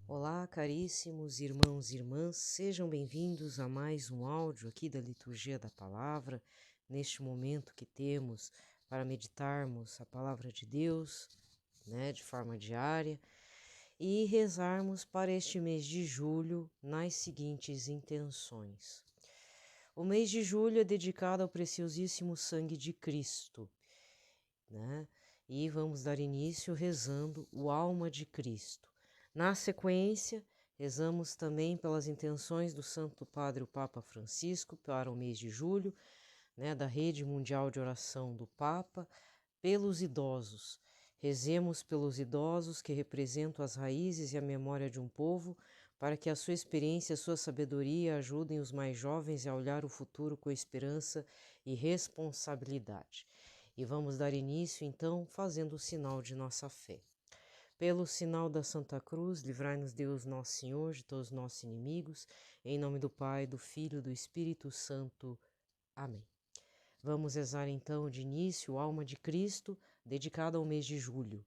Olá, caríssimos irmãos e irmãs, sejam bem-vindos a mais um áudio aqui da Liturgia da Palavra, neste momento que temos para meditarmos a Palavra de Deus, de forma diária, e rezarmos para este mês de julho nas seguintes intenções. O mês de julho é dedicado ao preciosíssimo sangue de Cristo, E vamos dar início rezando o Alma de Cristo. Na sequência, rezamos também pelas intenções do Santo Padre o Papa Francisco para o mês de julho, da Rede Mundial de Oração do Papa, pelos idosos. Rezemos pelos idosos que representam as raízes e a memória de um povo, para que a sua experiência e a sua sabedoria ajudem os mais jovens a olhar o futuro com esperança e responsabilidade. E vamos dar início, então, fazendo o sinal de nossa fé. Pelo sinal da Santa Cruz, livrai-nos Deus Nosso Senhor de todos os nossos inimigos, em nome do Pai, do Filho e do Espírito Santo. Amém. Vamos rezar então de início o Alma de Cristo, dedicado ao mês de julho.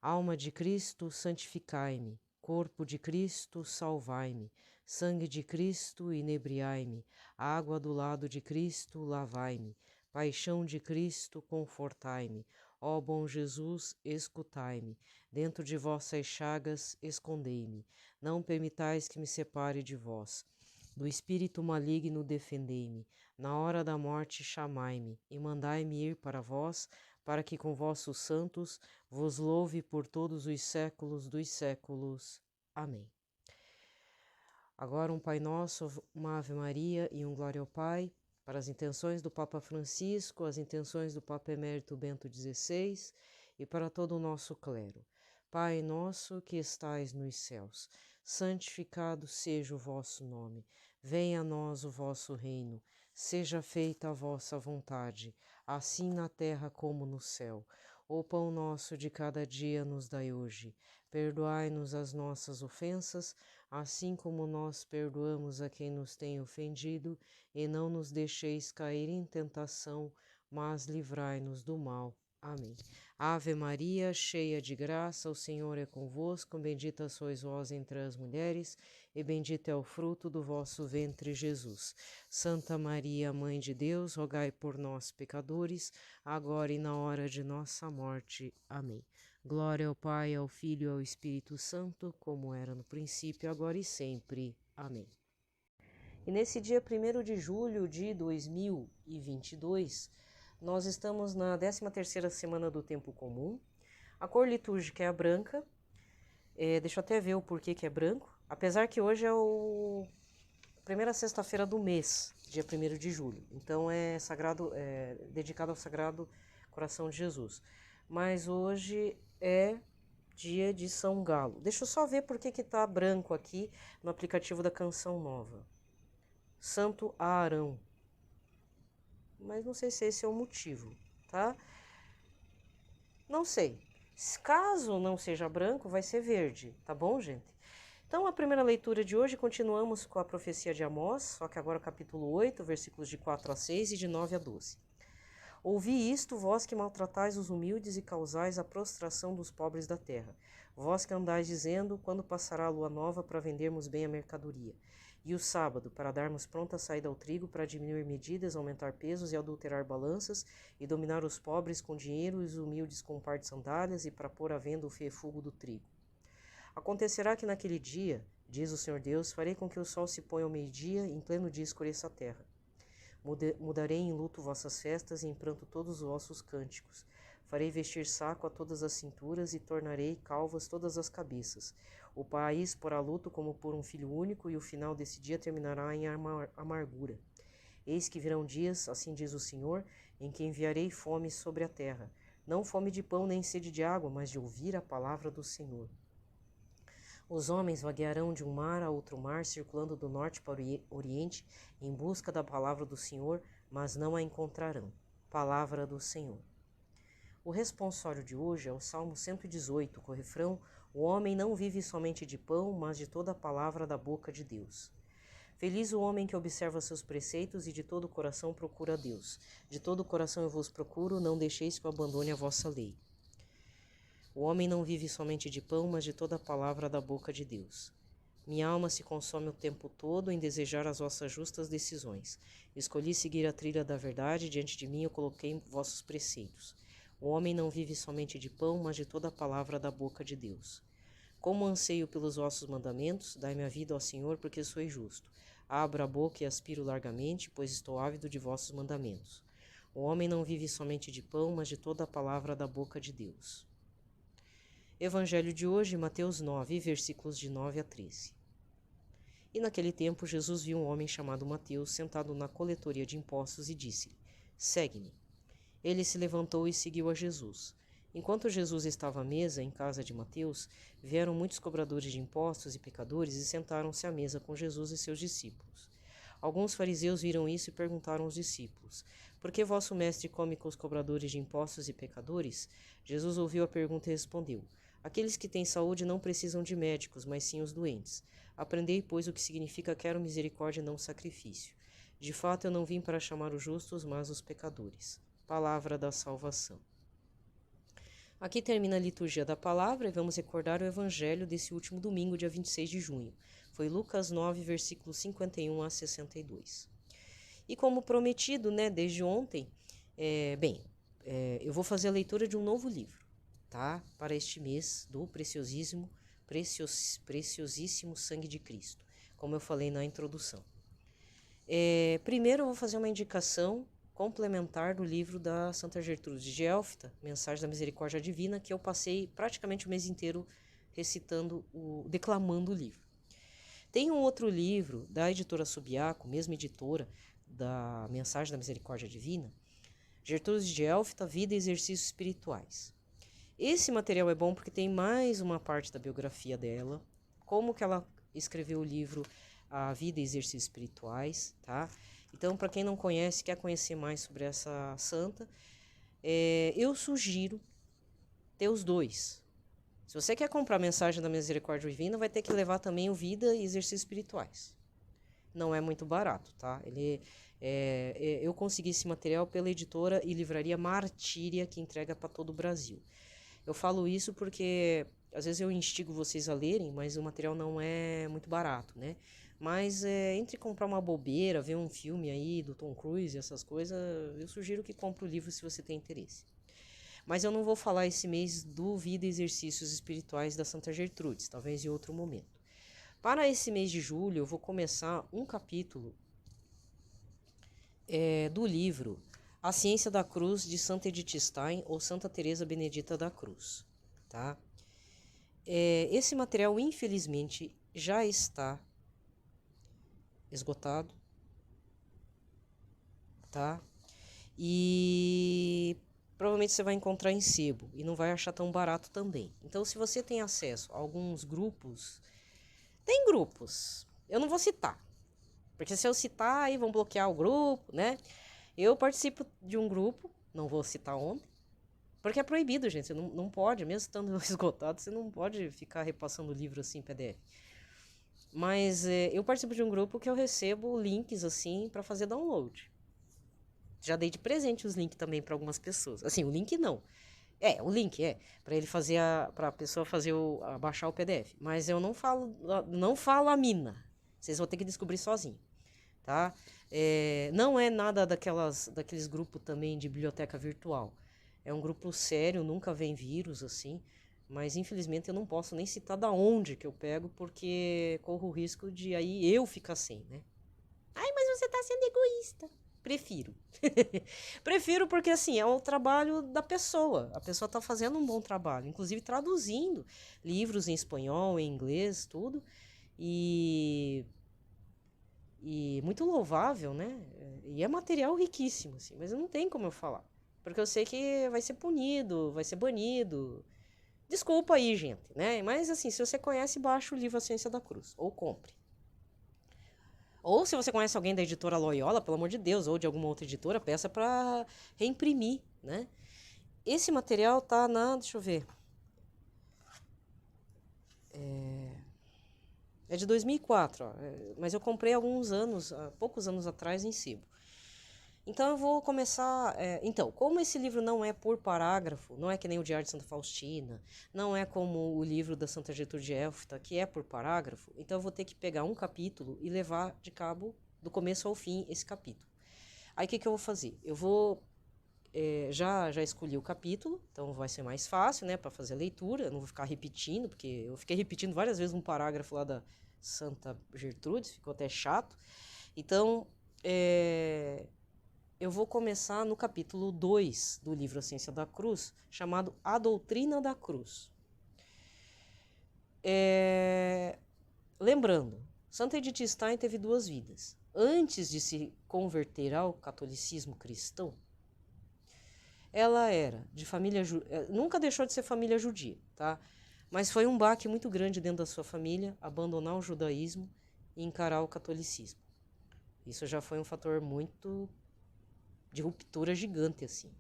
Alma de Cristo, santificai-me. Corpo de Cristo, salvai-me. Sangue de Cristo, inebriai-me. Água do lado de Cristo, lavai-me. Paixão de Cristo, confortai-me. Ó bom Jesus, escutai-me. Dentro de vossas chagas, escondei-me. Não permitais que me separe de vós. Do espírito maligno, defendei-me. Na hora da morte, chamai-me, e mandai-me ir para vós, para que com vossos santos vos louve por todos os séculos dos séculos. Amém. Agora um Pai Nosso, uma Ave Maria e um Glória ao Pai, para as intenções do Papa Francisco, as intenções do Papa Emérito Bento XVI e para todo o nosso clero. Pai nosso que estais nos céus, santificado seja o vosso nome. Venha a nós o vosso reino. Seja feita a vossa vontade, assim na terra como no céu. O pão nosso de cada dia nos dai hoje. Perdoai-nos as nossas ofensas, assim como nós perdoamos a quem nos tem ofendido, e não nos deixeis cair em tentação, mas livrai-nos do mal. Amém. Ave Maria, cheia de graça, o Senhor é convosco, bendita sois vós entre as mulheres, e bendito é o fruto do vosso ventre, Jesus. Santa Maria, Mãe de Deus, rogai por nós, pecadores, agora e na hora de nossa morte. Amém. Glória ao Pai, ao Filho e ao Espírito Santo, como era no princípio, agora e sempre. Amém. E nesse dia 1º de julho de 2022, nós estamos na 13ª semana do Tempo Comum. A cor litúrgica é a branca. Deixa eu até ver o porquê que é branco. Apesar que hoje é a primeira sexta-feira do mês, dia 1º de julho. Então é dedicado ao Sagrado Coração de Jesus. Mas hoje é dia de São Galo. Deixa eu só ver por que está branco aqui no aplicativo da Canção Nova. Santo Arão. Mas não sei se esse é o motivo, tá? Não sei. Caso não seja branco, vai ser verde, tá bom, gente? Então, a primeira leitura de hoje, continuamos com a profecia de Amós, só que agora capítulo 8, versículos de 4 a 6 e de 9 a 12. Ouvi isto, vós que maltratais os humildes e causais a prostração dos pobres da terra. Vós que andais dizendo, quando passará a lua nova para vendermos bem a mercadoria? E o sábado, para darmos pronta saída ao trigo, para diminuir medidas, aumentar pesos e adulterar balanças, e dominar os pobres com dinheiro e os humildes com um par de sandálias, e para pôr à venda o refúgio do trigo. Acontecerá que naquele dia, diz o Senhor Deus, farei com que o sol se ponha ao meio-dia, e em pleno dia escureça a terra. Mudarei em luto vossas festas e em pranto todos os vossos cânticos. Farei vestir saco a todas as cinturas e tornarei calvas todas as cabeças. O país porá luto como por um filho único, e o final desse dia terminará em amargura. Eis que virão dias, assim diz o Senhor, em que enviarei fome sobre a terra. Não fome de pão nem sede de água, mas de ouvir a palavra do Senhor. Os homens vaguearão de um mar a outro mar, circulando do norte para o oriente, em busca da palavra do Senhor, mas não a encontrarão. Palavra do Senhor. O responsório de hoje é o Salmo 118, com o refrão: O homem não vive somente de pão, mas de toda a palavra da boca de Deus. Feliz o homem que observa seus preceitos e de todo o coração procura a Deus. De todo o coração eu vos procuro, não deixeis que eu abandone a vossa lei. O homem não vive somente de pão, mas de toda a palavra da boca de Deus. Minha alma se consome o tempo todo em desejar as vossas justas decisões. Escolhi seguir a trilha da verdade, diante de mim eu coloquei vossos preceitos. O homem não vive somente de pão, mas de toda a palavra da boca de Deus. Como anseio pelos vossos mandamentos, dai-me a vida, ó Senhor, porque sois justo. Abro a boca e aspiro largamente, pois estou ávido de vossos mandamentos. O homem não vive somente de pão, mas de toda a palavra da boca de Deus. Evangelho de hoje, Mateus 9, versículos de 9 a 13. E naquele tempo Jesus viu um homem chamado Mateus sentado na coletoria de impostos e disse-lhe: Segue-me. Ele se levantou e seguiu a Jesus. Enquanto Jesus estava à mesa em casa de Mateus, vieram muitos cobradores de impostos e pecadores e sentaram-se à mesa com Jesus e seus discípulos. Alguns fariseus viram isso e perguntaram aos discípulos: Por que vosso mestre come com os cobradores de impostos e pecadores? Jesus ouviu a pergunta e respondeu: Aqueles que têm saúde não precisam de médicos, mas sim os doentes. Aprendei, pois, o que significa quero misericórdia e não sacrifício. De fato, eu não vim para chamar os justos, mas os pecadores. Palavra da salvação. Aqui termina a liturgia da palavra e vamos recordar o evangelho desse último domingo, dia 26 de junho. Foi Lucas 9, versículos 51 a 62. E como prometido, desde ontem, eu vou fazer a leitura de um novo livro, tá? Para este mês do preciosíssimo sangue de Cristo, como eu falei na introdução. Primeiro eu vou fazer uma indicação complementar do livro da Santa Gertrudes de Elfta, Mensagem da Misericórdia Divina, que eu passei praticamente o mês inteiro declamando o livro. Tem um outro livro da editora Subiaco, mesma editora da Mensagem da Misericórdia Divina, Gertrudes de Elfta, Vida e Exercícios Espirituais. Esse material é bom porque tem mais uma parte da biografia dela, como que ela escreveu o livro A Vida e Exercícios Espirituais, tá? Então, para quem não conhece, quer conhecer mais sobre essa santa, eu sugiro ter os dois. Se você quer comprar a Mensagem da Misericórdia Divina, vai ter que levar também o Vida e Exercícios Espirituais. Não é muito barato, tá? Eu consegui esse material pela editora e livraria Martíria, que entrega para todo o Brasil. Eu falo isso porque às vezes eu instigo vocês a lerem, mas o material não é muito barato, né? Mas entre comprar uma bobeira, ver um filme aí do Tom Cruise e essas coisas, eu sugiro que compre o livro se você tem interesse. Mas eu não vou falar esse mês do Vida e Exercícios Espirituais da Santa Gertrudes, talvez em outro momento. Para esse mês de julho, eu vou começar um capítulo do livro A Ciência da Cruz, de Santa Edith Stein ou Santa Teresa Benedita da Cruz, tá? Esse material, infelizmente, já está esgotado, tá? E provavelmente você vai encontrar em sebo e não vai achar tão barato também. Então, se você tem acesso a alguns grupos, tem grupos, eu não vou citar, porque se eu citar, aí vão bloquear o grupo, né? Eu participo de um grupo, não vou citar onde, porque é proibido, gente, você não pode, mesmo estando esgotado, você não pode ficar repassando livro assim, PDF. Mas eu participo de um grupo que eu recebo links assim para fazer download. Já dei de presente os links também para algumas pessoas. Assim, o link não. O link para ele fazer para a pessoa baixar o PDF. Mas eu não falo a mina. Vocês vão ter que descobrir sozinho, tá? Não é nada daqueles grupos também de biblioteca virtual. É um grupo sério, nunca vem vírus assim. Mas infelizmente eu não posso nem citar da onde que eu pego, porque corro o risco de aí eu ficar sem, né? Ai, mas você tá sendo egoísta. Prefiro. Prefiro porque, assim, é o trabalho da pessoa. A pessoa tá fazendo um bom trabalho, inclusive traduzindo livros em espanhol, em inglês, tudo. E muito louvável, né? E é material riquíssimo, assim, mas não tem como eu falar. Porque eu sei que vai ser punido, vai ser banido. Desculpa aí, gente, né? Mas, assim, se você conhece, baixa o livro A Ciência da Cruz, ou compre. Ou se você conhece alguém da editora Loyola, pelo amor de Deus, ou de alguma outra editora, peça para reimprimir, né? Esse material tá deixa eu ver. É de 2004, ó, mas eu comprei há poucos anos atrás em sebo. Então eu vou começar. Então, como esse livro não é por parágrafo, não é que nem o Diário de Santa Faustina, não é como o livro da Santa Gertrude de Elfta, que é por parágrafo, então eu vou ter que pegar um capítulo e levar de cabo, do começo ao fim, esse capítulo. Aí o que eu vou fazer? Eu vou. Já escolhi o capítulo, então vai ser mais fácil, né, para fazer a leitura. Eu não vou ficar repetindo, porque eu fiquei repetindo várias vezes um parágrafo lá da Santa Gertrudes, ficou até chato. Então, eu vou começar no capítulo 2 do livro A Ciência da Cruz, chamado A Doutrina da Cruz. Lembrando, Santa Edith Stein teve 2 vidas. Antes de se converter ao catolicismo cristão, ela era de família... nunca deixou de ser família judia, tá? Mas foi um baque muito grande dentro da sua família abandonar o judaísmo e encarar o catolicismo. Isso já foi um fator muito de ruptura gigante, assim.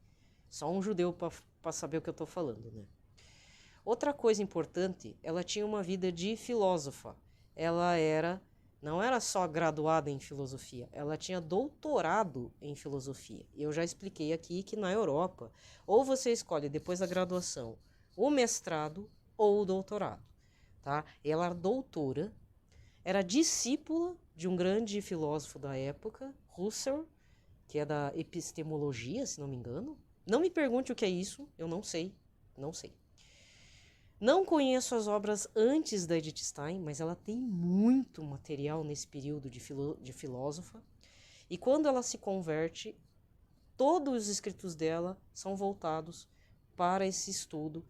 Só um judeu para saber o que eu estou falando, né? Outra coisa importante, ela tinha uma vida de filósofa. Ela não era só graduada em filosofia, ela tinha doutorado em filosofia. E eu já expliquei aqui que na Europa, ou você escolhe depois da graduação o mestrado ou o doutorado, tá? Ela era doutora, era discípula de um grande filósofo da época, Husserl, que é da epistemologia, se não me engano. Não me pergunte o que é isso, eu não sei, não sei. Não conheço as obras antes da Edith Stein, mas ela tem muito material nesse período de filósofa. E quando ela se converte, todos os escritos dela são voltados para esse estudo,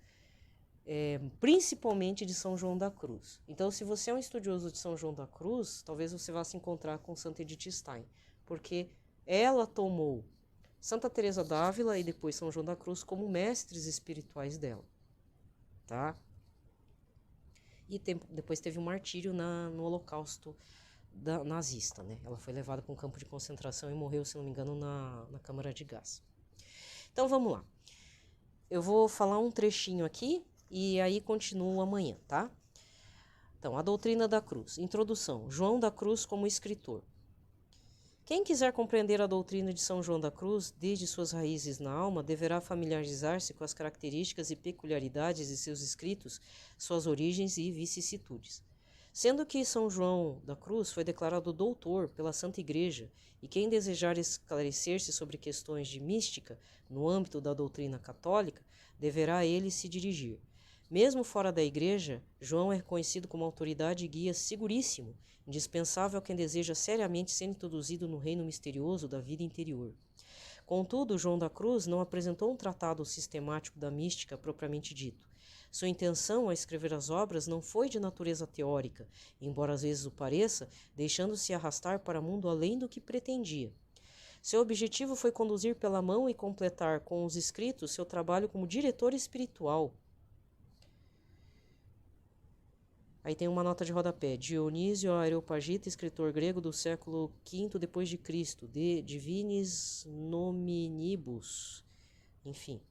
principalmente de São João da Cruz. Então, se você é um estudioso de São João da Cruz, talvez você vá se encontrar com Santa Edith Stein, porque ela tomou Santa Teresa d'Ávila e depois São João da Cruz como mestres espirituais dela, tá? E depois teve um martírio no Holocausto nazista, né? Ela foi levada para um campo de concentração e morreu, se não me engano, na câmara de gás. Então vamos lá. Eu vou falar um trechinho aqui e aí continuo amanhã, tá? Então, a doutrina da cruz. Introdução. João da Cruz como escritor. Quem quiser compreender a doutrina de São João da Cruz, desde suas raízes na alma, deverá familiarizar-se com as características e peculiaridades de seus escritos, suas origens e vicissitudes. Sendo que São João da Cruz foi declarado doutor pela Santa Igreja, e quem desejar esclarecer-se sobre questões de mística no âmbito da doutrina católica, deverá a ele se dirigir. Mesmo fora da Igreja, João é reconhecido como autoridade e guia seguríssimo, indispensável a quem deseja seriamente ser introduzido no reino misterioso da vida interior. Contudo, João da Cruz não apresentou um tratado sistemático da mística propriamente dito. Sua intenção ao escrever as obras não foi de natureza teórica, embora às vezes o pareça, deixando-se arrastar para mundo além do que pretendia. Seu objetivo foi conduzir pela mão e completar com os escritos seu trabalho como diretor espiritual. Aí tem uma nota de rodapé. Dionísio Areopagita, escritor grego do século V depois de Cristo, de Divinis Nominibus. Enfim.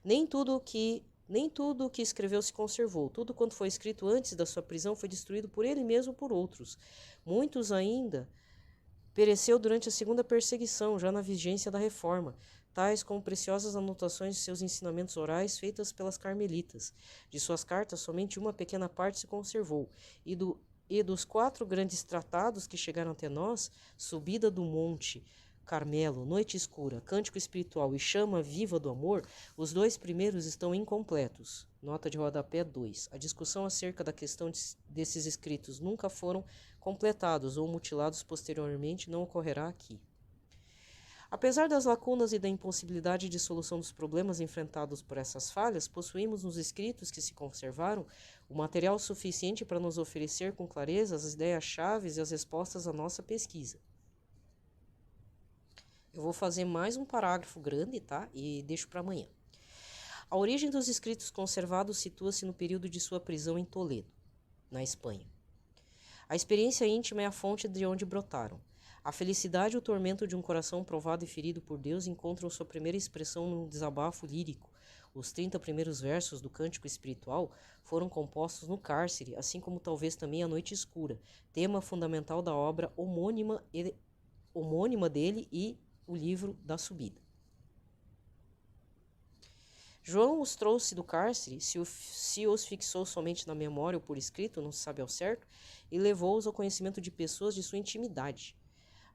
Nem tudo o que escreveu se conservou. Tudo quanto foi escrito antes da sua prisão foi destruído por ele mesmo ou por outros. Muitos ainda pereceu durante a segunda perseguição, já na vigência da Reforma, tais como preciosas anotações de seus ensinamentos orais feitas pelas carmelitas. De suas cartas, somente uma pequena parte se conservou, e dos 4 grandes tratados que chegaram até nós, Subida do Monte Carmelo, Noite Escura, Cântico Espiritual e Chama Viva do Amor, os 2 primeiros estão incompletos. Nota de rodapé 2. A discussão acerca da questão desses escritos nunca foram completados ou mutilados posteriormente não ocorrerá aqui. Apesar das lacunas e da impossibilidade de solução dos problemas enfrentados por essas falhas, possuímos nos escritos que se conservaram o material suficiente para nos oferecer com clareza as ideias-chave e as respostas à nossa pesquisa. Eu vou fazer mais um parágrafo grande, tá? E deixo para amanhã. A origem dos escritos conservados situa-se no período de sua prisão em Toledo, na Espanha. A experiência íntima é a fonte de onde brotaram. A felicidade e o tormento de um coração provado e ferido por Deus encontram sua primeira expressão num desabafo lírico. Os 30 primeiros versos do Cântico Espiritual foram compostos no cárcere, assim como talvez também a Noite Escura, tema fundamental da obra homônima dele e o livro da subida. João os trouxe do cárcere, se os fixou somente na memória ou por escrito, não se sabe ao certo, e levou-os ao conhecimento de pessoas de sua intimidade.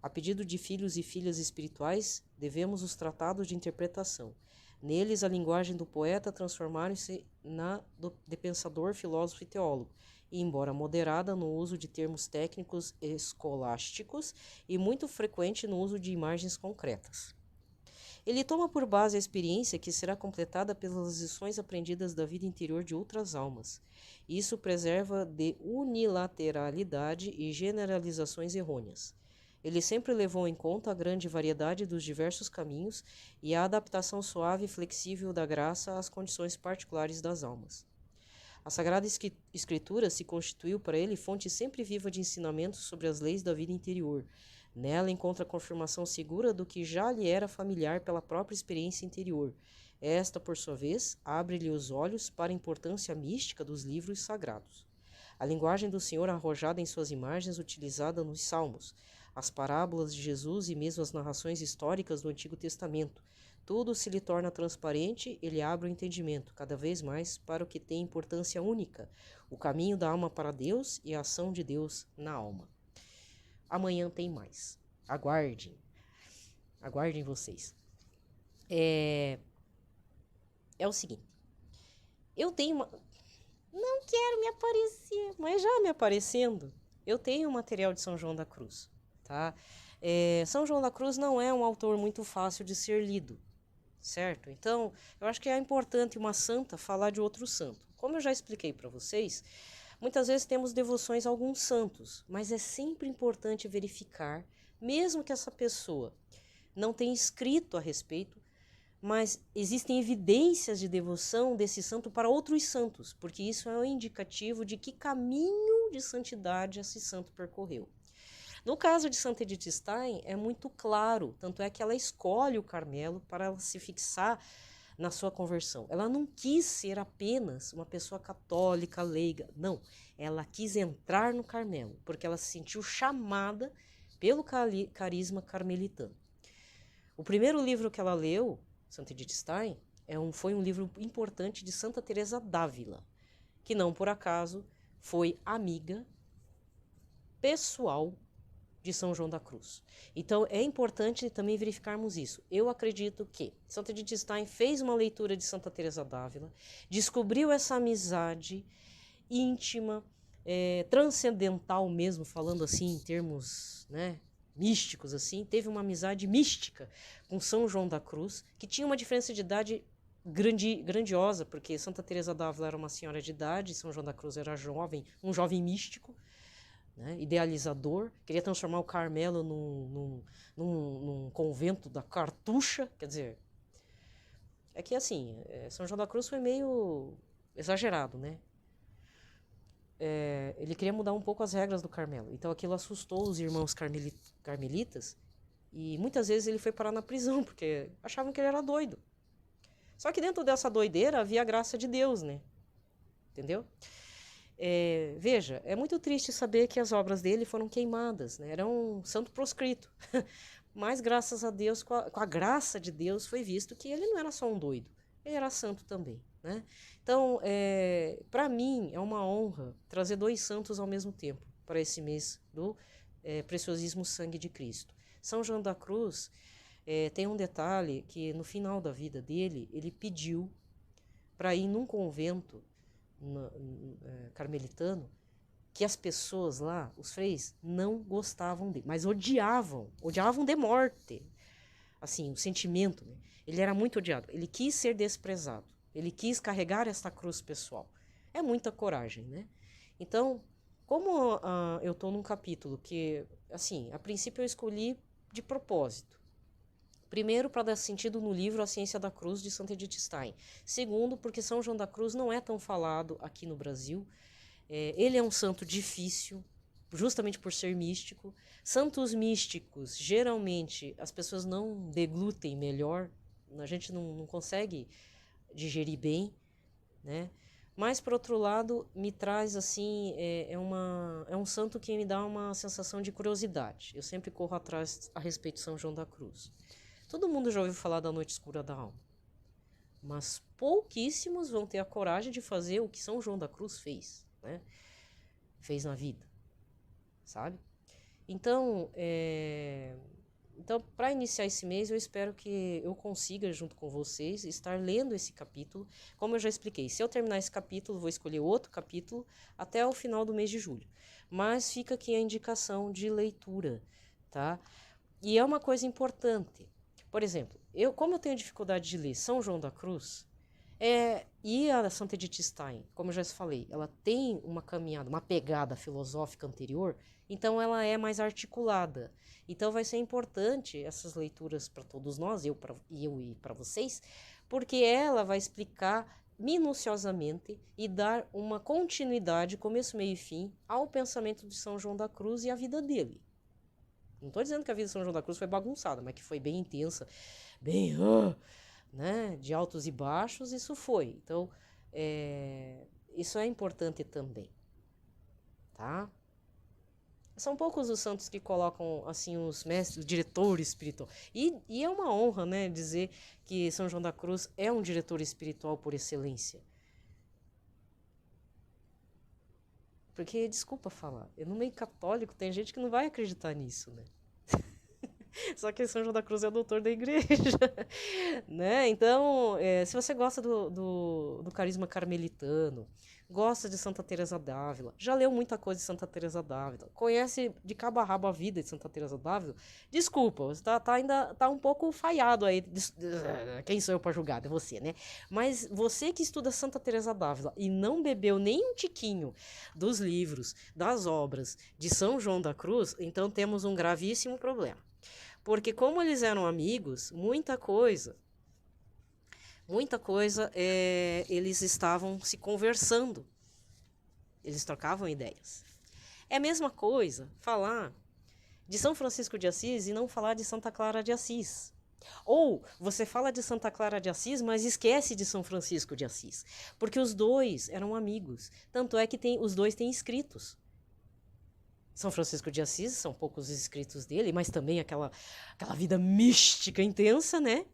A pedido de filhos e filhas espirituais, devemos os tratados de interpretação. Neles, a linguagem do poeta transformaram-se na de pensador, filósofo e teólogo, e, embora moderada no uso de termos técnicos escolásticos e muito frequente no uso de imagens concretas. Ele toma por base a experiência que será completada pelas lições aprendidas da vida interior de outras almas. Isso preserva de unilateralidade e generalizações errôneas. Ele sempre levou em conta a grande variedade dos diversos caminhos e a adaptação suave e flexível da graça às condições particulares das almas. A Sagrada Escritura se constituiu para ele fonte sempre viva de ensinamentos sobre as leis da vida interior. Nela encontra confirmação segura do que já lhe era familiar pela própria experiência interior. Esta, por sua vez, abre-lhe os olhos para a importância mística dos livros sagrados. A linguagem do Senhor arrojada em suas imagens utilizada nos Salmos, as parábolas de Jesus e mesmo as narrações históricas do Antigo Testamento. Tudo se lhe torna transparente, ele abre o entendimento, cada vez mais, para o que tem importância única, o caminho da alma para Deus e a ação de Deus na alma. Amanhã tem mais. Aguardem. Aguardem vocês. É o seguinte. Eu tenho uma... Não quero me aparecer, mas já me aparecendo. Eu tenho o material de São João da Cruz. Tá? São João da Cruz não é um autor muito fácil de ser lido, certo? Então, eu acho que é importante uma santa falar de outro santo. Como eu já expliquei para vocês, muitas vezes temos devoções a alguns santos, mas é sempre importante verificar, mesmo que essa pessoa não tenha escrito a respeito, mas existem evidências de devoção desse santo para outros santos, porque isso é um indicativo de que caminho de santidade esse santo percorreu. No caso de Santa Edith Stein, é muito claro, tanto é que ela escolhe o Carmelo para ela se fixar na sua conversão. Ela não quis ser apenas uma pessoa católica, leiga, não. Ela quis entrar no Carmelo, porque ela se sentiu chamada pelo carisma carmelitano. O primeiro livro que ela leu, Santa Edith Stein, foi um livro importante de Santa Teresa d'Ávila, que não por acaso foi amiga pessoal de São João da Cruz. Então, é importante também verificarmos isso. Eu acredito que Santa Edith Stein fez uma leitura de Santa Teresa d'Ávila, descobriu essa amizade íntima, transcendental mesmo, falando assim em termos, né, místicos, assim, teve uma amizade mística com São João da Cruz, que tinha uma diferença de idade grandiosa, porque Santa Teresa d'Ávila era uma senhora de idade, São João da Cruz era jovem, um jovem místico, né, idealizador, queria transformar o Carmelo num convento da Cartucha, quer dizer, é que assim, São João da Cruz foi meio exagerado, né? Ele queria mudar um pouco as regras do Carmelo, então aquilo assustou os irmãos carmelitas e muitas vezes ele foi parar na prisão, porque achavam que ele era doido. Só que dentro dessa doideira havia a graça de Deus, né? Entendeu? Veja, é muito triste saber que as obras dele foram queimadas, né? Era um santo proscrito. Mas graças a Deus, com a graça de Deus, foi visto que ele não era só um doido, ele era santo também, né? Então, para mim, é uma honra trazer dois santos ao mesmo tempo para esse mês do preciosismo sangue de Cristo. São João da Cruz tem um detalhe que no final da vida dele, ele pediu para ir num convento carmelitano, que as pessoas lá, os freis, não gostavam dele, mas odiavam de morte, assim, o sentimento, né? Ele era muito odiado, ele quis ser desprezado, ele quis carregar esta cruz pessoal, é muita coragem, né? Então, como eu estou num capítulo que, assim, a princípio eu escolhi de propósito. Primeiro, para dar sentido no livro A Ciência da Cruz, de Santa Edith Stein. Segundo, porque São João da Cruz não é tão falado aqui no Brasil. Ele é um santo difícil, justamente por ser místico. Santos místicos, geralmente, as pessoas não deglutem melhor, a gente não consegue digerir bem, né? Mas, por outro lado, me traz, assim, é um santo que me dá uma sensação de curiosidade. Eu sempre corro atrás a respeito de São João da Cruz. Todo mundo já ouviu falar da noite escura da alma, mas pouquíssimos vão ter a coragem de fazer o que São João da Cruz fez, né? Fez na vida, sabe? Então, para iniciar esse mês, eu espero que eu consiga, junto com vocês, estar lendo esse capítulo. Como eu já expliquei, se eu terminar esse capítulo, vou escolher outro capítulo até o final do mês de julho. Mas fica aqui a indicação de leitura, tá? E é uma coisa importante. Por exemplo, como eu tenho dificuldade de ler São João da Cruz, e a Santa Edith Stein, como eu já falei, ela tem uma caminhada, uma pegada filosófica anterior, então ela é mais articulada. Então vai ser importante essas leituras para todos nós, eu e para vocês, porque ela vai explicar minuciosamente e dar uma continuidade, começo, meio e fim, ao pensamento de São João da Cruz e à vida dele. Não estou dizendo que a vida de São João da Cruz foi bagunçada, mas que foi bem intensa, bem, né, de altos e baixos, isso foi. Então, isso é importante também, tá? São poucos os santos que colocam, assim, os mestres, o diretor espiritual. E é uma honra, né, dizer que São João da Cruz é um diretor espiritual por excelência. Porque, desculpa falar, no meio católico tem gente que não vai acreditar nisso, né? Só que São João da Cruz é o doutor da igreja, né? Então, se você gosta do carisma carmelitano, gosta de Santa Teresa d'Ávila, já leu muita coisa de Santa Teresa d'Ávila, conhece de cabo a rabo a vida de Santa Teresa d'Ávila, desculpa, você ainda tá um pouco falhado aí. Quem sou eu para julgar? É você, né? Mas você que estuda Santa Teresa d'Ávila e não bebeu nem um tiquinho dos livros, das obras de São João da Cruz, então temos um gravíssimo problema. Porque como eles eram amigos, muita coisa, eles estavam se conversando. Eles trocavam ideias. É a mesma coisa falar de São Francisco de Assis e não falar de Santa Clara de Assis. Ou você fala de Santa Clara de Assis, mas esquece de São Francisco de Assis. Porque os dois eram amigos. Tanto é que os dois têm escritos. São Francisco de Assis, são poucos os escritos dele, mas também aquela vida mística intensa, né?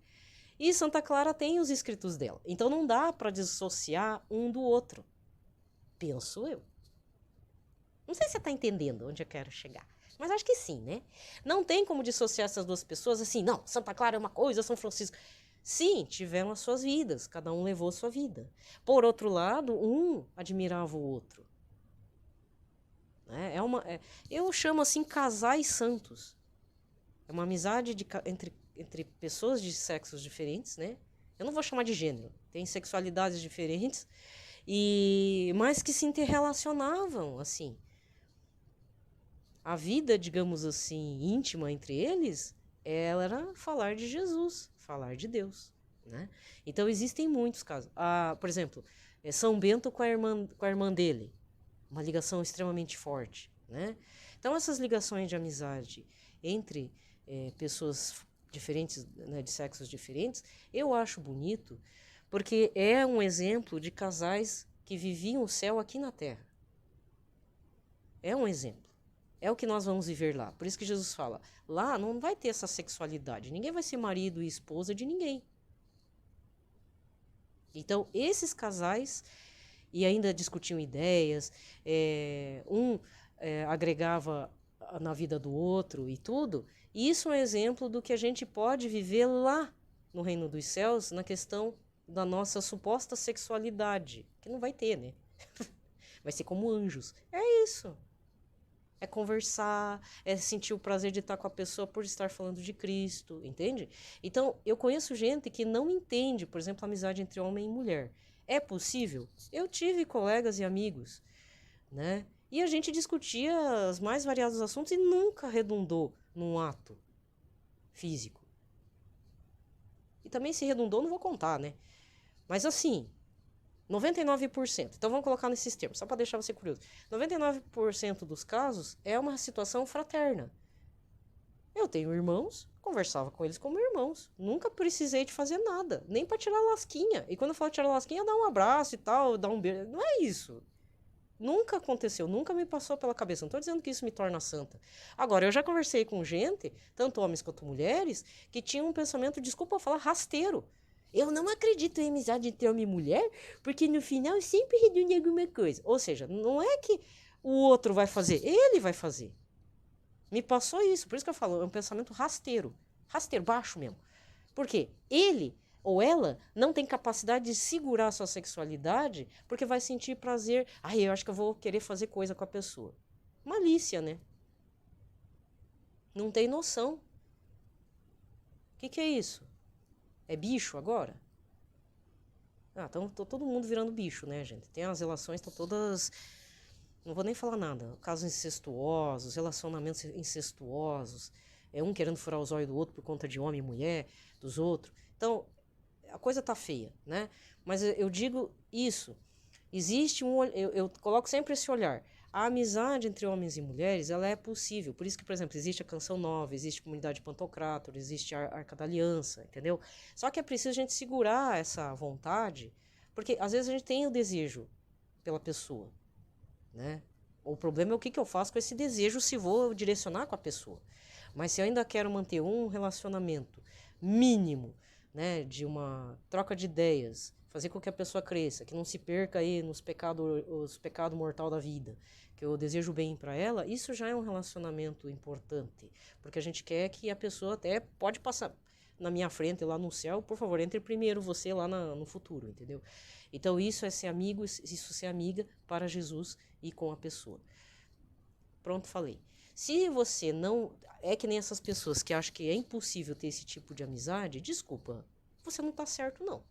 E Santa Clara tem os escritos dela. Então não dá para dissociar um do outro. Penso eu. Não sei se você está entendendo onde eu quero chegar. Mas acho que sim, né? Não tem como dissociar essas duas pessoas assim, não, Santa Clara é uma coisa, São Francisco... Sim, tiveram as suas vidas, cada um levou a sua vida. Por outro lado, um admirava o outro. Eu chamo assim casais santos. É uma amizade entre pessoas de sexos diferentes, né? Eu não vou chamar de gênero. Tem sexualidades diferentes, mas que se interrelacionavam, assim. A vida, digamos assim, íntima entre eles, ela era falar de Jesus, falar de Deus, né? Então existem muitos casos. Por exemplo, São Bento com a irmã dele. Uma ligação extremamente forte, né? Então, essas ligações de amizade entre pessoas diferentes, né, de sexos diferentes, eu acho bonito, porque é um exemplo de casais que viviam o céu aqui na Terra. É um exemplo. É o que nós vamos viver lá. Por isso que Jesus fala, lá não vai ter essa sexualidade. Ninguém vai ser marido e esposa de ninguém. Então, esses casais... E ainda discutiam ideias, agregava na vida do outro e tudo. Isso é um exemplo do que a gente pode viver lá no Reino dos Céus, na questão da nossa suposta sexualidade, que não vai ter, né? Vai ser como anjos. É isso. É conversar, é sentir o prazer de estar com a pessoa por estar falando de Cristo, entende? Então, eu conheço gente que não entende, por exemplo, a amizade entre homem e mulher. É possível? Eu tive colegas e amigos, né? E a gente discutia os mais variados assuntos e nunca redundou num ato físico. E também se redundou, não vou contar, né? Mas assim, 99%. Então vamos colocar nesses termos, só para deixar você curioso. 99% dos casos é uma situação fraterna. Eu tenho irmãos, conversava com eles como irmãos. Nunca precisei de fazer nada, nem para tirar lasquinha. E quando eu falo tirar lasquinha, dar um abraço e tal, dar um beijo. Não é isso. Nunca aconteceu, nunca me passou pela cabeça. Não estou dizendo que isso me torna santa. Agora, eu já conversei com gente, tanto homens quanto mulheres, que tinham um pensamento, desculpa falar, rasteiro. Eu não acredito em amizade entre homem e mulher, porque no final sempre redunda alguma coisa. Ou seja, não é que o outro vai fazer, ele vai fazer. Me passou isso, por isso que eu falo, é um pensamento rasteiro. Rasteiro, baixo mesmo. Por quê? Ele ou ela não tem capacidade de segurar a sua sexualidade porque vai sentir prazer. Eu acho que eu vou querer fazer coisa com a pessoa. Malícia, né? Não tem noção. O que é isso? É bicho agora? Então todo mundo virando bicho, né, gente? Tem as relações, estão todas... Não vou nem falar nada. Casos incestuosos, relacionamentos incestuosos. É um querendo furar os olhos do outro por conta de homem e mulher, dos outros. Então, a coisa tá feia, né? Mas eu digo isso. Existe eu coloco sempre esse olhar. A amizade entre homens e mulheres, ela é possível. Por isso que, por exemplo, existe a Canção Nova, existe a Comunidade Pantocrátor, existe a Arca da Aliança, entendeu? Só que é preciso a gente segurar essa vontade, porque às vezes a gente tem o desejo pela pessoa, né? O problema é o que eu faço com esse desejo, se vou direcionar com a pessoa. Mas se eu ainda quero manter um relacionamento mínimo, né, de uma troca de ideias, fazer com que a pessoa cresça, que não se perca aí os pecados mortal da vida, que eu desejo bem para ela, isso já é um relacionamento importante, porque a gente quer que a pessoa até pode passar na minha frente lá no céu, por favor, entre primeiro você lá no futuro, entendeu? Então isso é ser amigo, isso ser amiga para Jesus e com a pessoa. Pronto, falei. Se você não... É que nem essas pessoas que acham que é impossível ter esse tipo de amizade, desculpa, você não tá certo, não.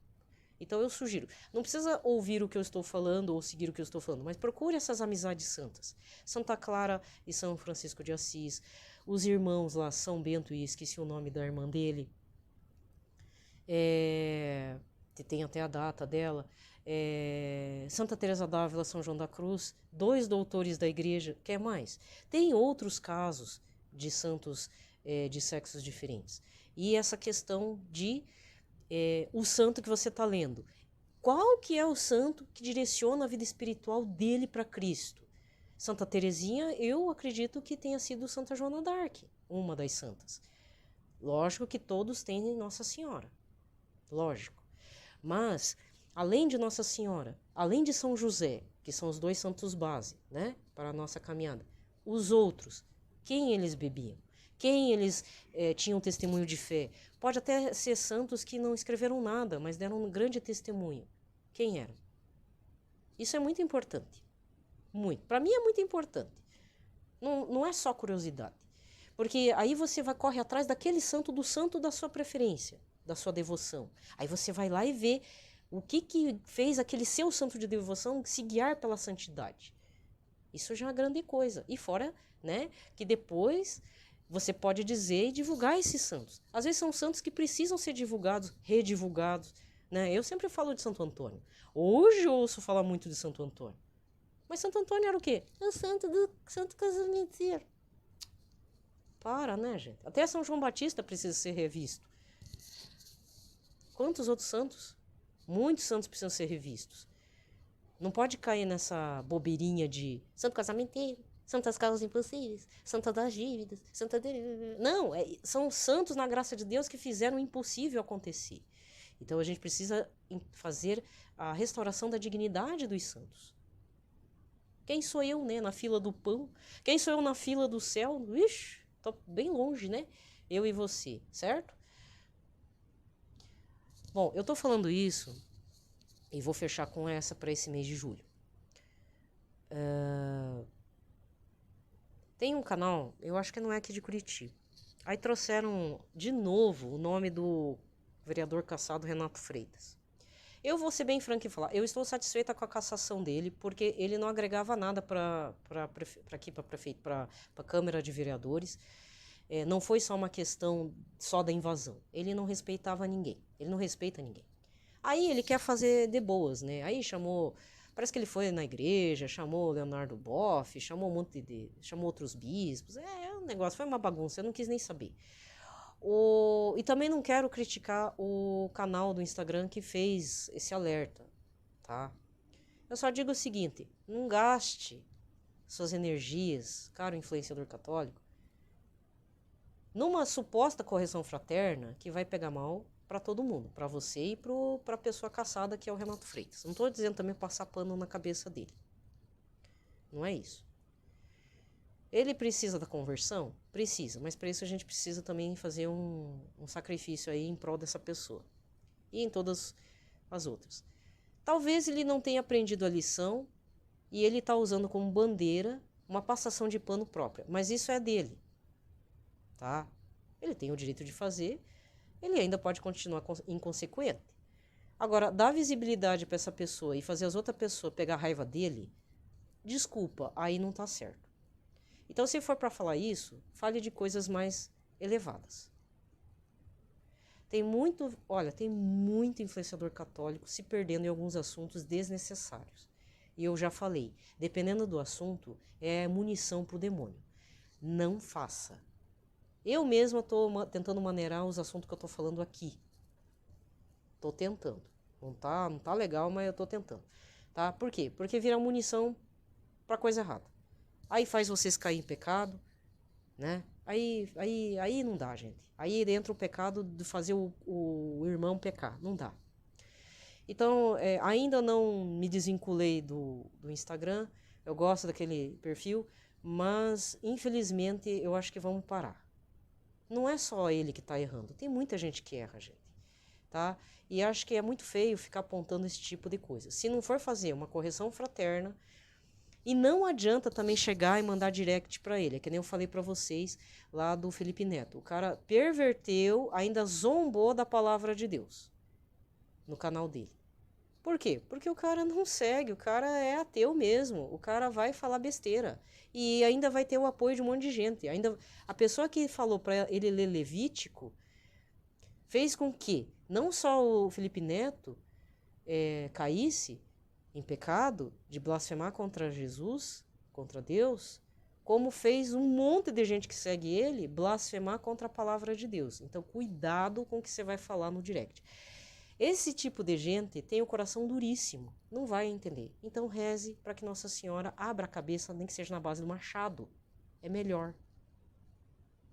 Então eu sugiro, não precisa ouvir o que eu estou falando ou seguir o que eu estou falando, mas procure essas amizades santas. Santa Clara e São Francisco de Assis, os irmãos lá, São Bento, e esqueci o nome da irmã dele, tem até a data dela, Santa Teresa d'Ávila, São João da Cruz, 2 doutores da igreja, quer mais? Tem outros casos de santos de sexos diferentes. E essa questão de o santo que você está lendo. Qual que é o santo que direciona a vida espiritual dele para Cristo? Santa Teresinha, eu acredito que tenha sido Santa Joana d'Arc, uma das santas. Lógico que todos têm Nossa Senhora. Lógico. Mas, além de Nossa Senhora, além de São José, que são os 2 santos base, né, para a nossa caminhada, os outros, quem eles bebiam? Quem eles tinham testemunho de fé? Pode até ser santos que não escreveram nada, mas deram um grande testemunho. Quem eram? Isso é muito importante. Muito. Para mim é muito importante. Não é só curiosidade. Porque aí você corre atrás daquele santo, do santo da sua preferência, da sua devoção. Aí você vai lá e vê o que fez aquele seu santo de devoção se guiar pela santidade. Isso já é uma grande coisa. E fora, né, que depois você pode dizer e divulgar esses santos. Às vezes são santos que precisam ser divulgados, redivulgados, né? Eu sempre falo de Santo Antônio. Hoje eu ouço falar muito de Santo Antônio. Mas Santo Antônio era o quê? É o santo do santo casamenteiro. Para, né, gente? Até São João Batista precisa ser revisto. Quantos outros santos? Muitos santos precisam ser revistos. Não pode cair nessa bobeirinha de santo casamenteiro, santas causas impossíveis, santa das dívidas, santa... Não, são santos na graça de Deus que fizeram o impossível acontecer. Então a gente precisa fazer a restauração da dignidade dos santos. Quem sou eu, né, na fila do pão? Quem sou eu na fila do céu? Ixi, tô bem longe, né? Eu e você, certo? Bom, eu tô falando isso e vou fechar com essa para esse mês de julho. Tem um canal, eu acho que não é aqui de Curitiba. Aí trouxeram de novo o nome do vereador cassado Renato Freitas. Eu vou ser bem franco em falar, eu estou satisfeita com a cassação dele, porque ele não agregava nada para aqui, para prefeito, para a Câmara de Vereadores. Não foi só uma questão só da invasão. Ele não respeitava ninguém. Ele não respeita ninguém. Aí ele quer fazer de boas, né? Aí chamou... Parece que ele foi na igreja, chamou Leonardo Boff, chamou um monte chamou outros bispos. O negócio foi uma bagunça, eu não quis nem saber. E também não quero criticar o canal do Instagram que fez esse alerta, tá? Eu só digo o seguinte, não gaste suas energias, caro influenciador católico, numa suposta correção fraterna que vai pegar mal para todo mundo, para você e para a pessoa caçada que é o Renato Freitas. Não estou dizendo também passar pano na cabeça dele. Não é isso. Ele precisa da conversão? Precisa, mas para isso a gente precisa também fazer um sacrifício aí em prol dessa pessoa. E em todas as outras. Talvez ele não tenha aprendido a lição e ele está usando como bandeira uma passação de pano própria. Mas isso é dele. Tá? Ele tem o direito de fazer, ele ainda pode continuar inconsequente. Agora, dar visibilidade para essa pessoa e fazer as outras pessoas pegar raiva dele, desculpa, aí não tá certo. Então, se for para falar isso, fale de coisas mais elevadas. Tem muito influenciador católico se perdendo em alguns assuntos desnecessários. E eu já falei, dependendo do assunto, é munição pro demônio. Não faça. Eu mesma estou tentando maneirar os assuntos que eu estou falando aqui. Estou tentando. Não tá legal, mas eu estou tentando. Tá? Por quê? Porque vira munição para coisa errada. Aí faz vocês cair em pecado, né? Aí não dá, gente. Aí entra o pecado de fazer o irmão pecar. Não dá. Então, ainda não me desvinculei do Instagram. Eu gosto daquele perfil, mas infelizmente eu acho que vamos parar. Não é só ele que está errando. Tem muita gente que erra, gente. Tá? E acho que é muito feio ficar apontando esse tipo de coisa. Se não for fazer uma correção fraterna, e não adianta também chegar e mandar direct para ele. É que nem eu falei para vocês lá do Felipe Neto. O cara perverteu, ainda zombou da palavra de Deus no canal dele. Por quê? Porque o cara não segue, o cara é ateu mesmo. O cara vai falar besteira. E ainda vai ter o apoio de um monte de gente. Ainda a pessoa que falou para ele ler Levítico fez com que não só o Felipe Neto caísse em pecado de blasfemar contra Jesus, contra Deus, como fez um monte de gente que segue ele blasfemar contra a palavra de Deus. Então, cuidado com o que você vai falar no direct. Esse tipo de gente tem o coração duríssimo, não vai entender. Então, reze para que Nossa Senhora abra a cabeça, nem que seja na base do machado. É melhor.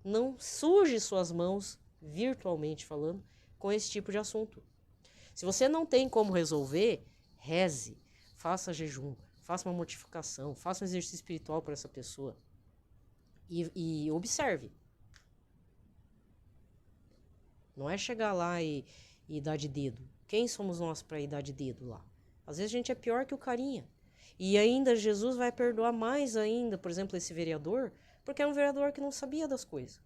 Não suje suas mãos, virtualmente falando, com esse tipo de assunto. Se você não tem como resolver, reze. Faça jejum, faça uma mortificação, faça um exercício espiritual para essa pessoa. E observe. Não é chegar lá e dar de dedo. Quem somos nós para ir dar de dedo lá? Às vezes a gente é pior que o carinha. E ainda Jesus vai perdoar mais ainda, por exemplo, esse vereador, porque é um vereador que não sabia das coisas.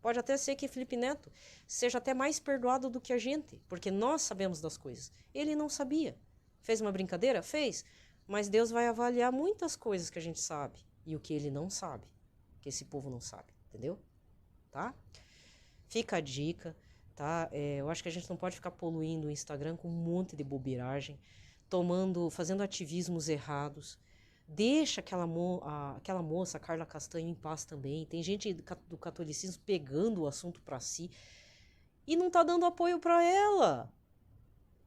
Pode até ser que Felipe Neto seja até mais perdoado do que a gente, porque nós sabemos das coisas. Ele não sabia. Fez uma brincadeira? Fez. Mas Deus vai avaliar muitas coisas que a gente sabe e o que ele não sabe, que esse povo não sabe, entendeu? Tá? Fica a dica, tá? Eu acho que a gente não pode ficar poluindo o Instagram com um monte de bobeiragem, fazendo ativismos errados. Deixa aquela moça, a Carla Castanho, em paz também. Tem gente do catolicismo pegando o assunto para si e não tá dando apoio para ela.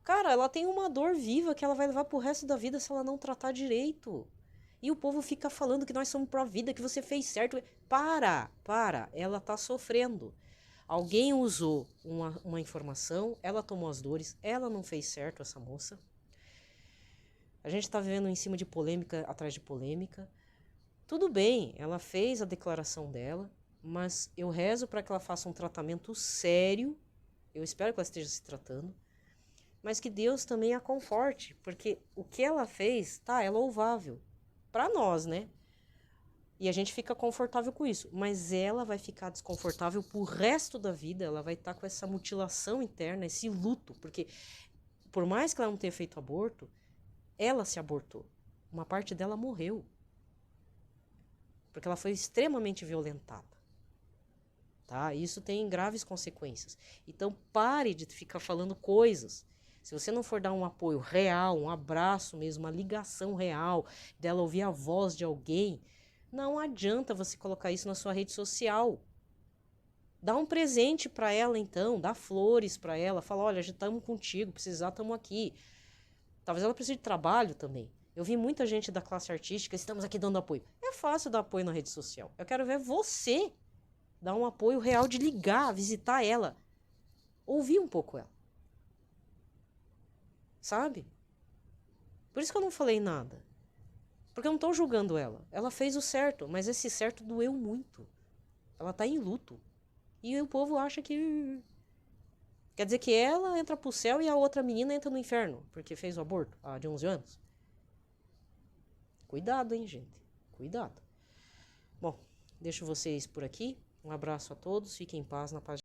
Cara, ela tem uma dor viva que ela vai levar pro resto da vida se ela não tratar direito. E o povo fica falando que nós somos pró-vida, que você fez certo. Para. Ela tá sofrendo. Alguém usou uma informação, ela tomou as dores, ela não fez certo, essa moça. A gente tá vivendo em cima de polêmica atrás de polêmica. Tudo bem, ela fez a declaração dela, mas eu rezo para que ela faça um tratamento sério. Eu espero que ela esteja se tratando. Mas que Deus também a conforte, porque o que ela fez, é louvável. Para nós, né? E a gente fica confortável com isso. Mas ela vai ficar desconfortável pro resto da vida, ela vai estar com essa mutilação interna, esse luto. Porque por mais que ela não tenha feito aborto, ela se abortou. Uma parte dela morreu. Porque ela foi extremamente violentada. Tá? Isso tem graves consequências. Então pare de ficar falando coisas. Se você não for dar um apoio real, um abraço mesmo, uma ligação real, dela ouvir a voz de alguém, não adianta você colocar isso na sua rede social. Dá um presente para ela então, dá flores para ela, fala, olha, já estamos contigo, precisar, estamos aqui. Talvez ela precise de trabalho também. Eu vi muita gente da classe artística, estamos aqui dando apoio. É fácil dar apoio na rede social. Eu quero ver você dar um apoio real de ligar, visitar ela, ouvir um pouco ela. Sabe? Por isso que eu não falei nada. Porque eu não tô julgando ela. Ela fez o certo, mas esse certo doeu muito. Ela tá em luto. E o povo acha que... Quer dizer que ela entra pro céu e a outra menina entra no inferno, porque fez o aborto há de 11 anos. Cuidado, hein, gente? Cuidado. Bom, deixo vocês por aqui. Um abraço a todos. Fiquem em paz, na paz.